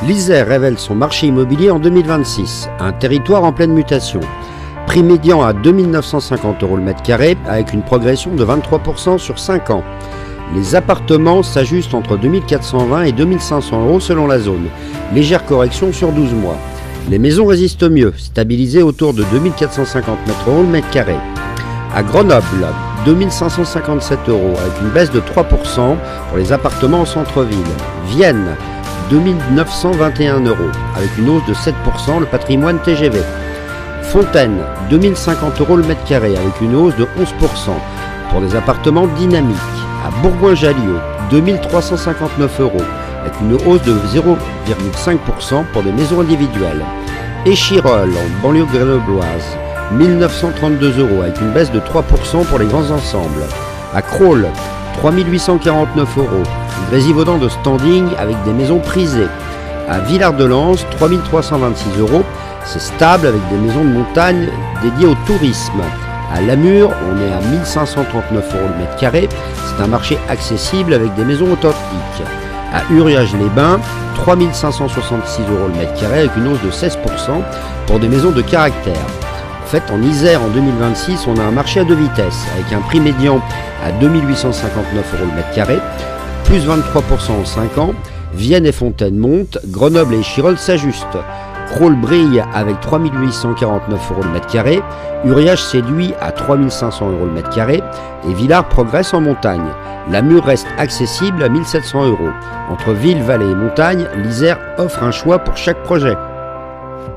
L'Isère révèle son marché immobilier en 2026, un territoire en pleine mutation. Prix médian à 2 950 € le mètre carré, avec une progression de 23% sur 5 ans. Les appartements s'ajustent entre 2 420 et 2 500 € selon la zone. Légère correction sur 12 mois. Les maisons résistent mieux, stabilisées autour de 2 450 € le mètre carré. À Grenoble, 2 557 € avec une baisse de 3% pour les appartements en centre-ville. Vienne, 2 921 € avec une hausse de 7% le patrimoine TGV. Fontaine, 2 050 € le mètre carré avec une hausse de 11% pour des appartements dynamiques. À Bourgoin-Jallieu, 2 359 € avec une hausse de 0,5% pour des maisons individuelles. Échirolles, en banlieue grenobloise, 1 932 € avec une baisse de 3% pour les grands ensembles. À Crolles, 3 849 €, Grésivaudan de standing avec des maisons prisées. À Villard-de-Lans, 3 326 €, c'est stable avec des maisons de montagne dédiées au tourisme. À Lamure, on est à 1 539 € le mètre carré, c'est un marché accessible avec des maisons authentiques. À Uriage-les-Bains, 3 566 € le mètre carré avec une hausse de 16% pour des maisons de caractère. En fait, en Isère, en 2026, on a un marché à deux vitesses, avec un prix médian à 2 859 € le mètre carré, plus 23% en 5 ans. Vienne et Fontaine montent, Grenoble et Échirolles s'ajustent. Crolles brille avec 3 849 € le mètre carré, Uriage séduit à 3 500 € le mètre carré, et Villars progresse en montagne. Lamure reste accessible à 1 700 €. Entre ville, vallée et montagne, l'Isère offre un choix pour chaque projet.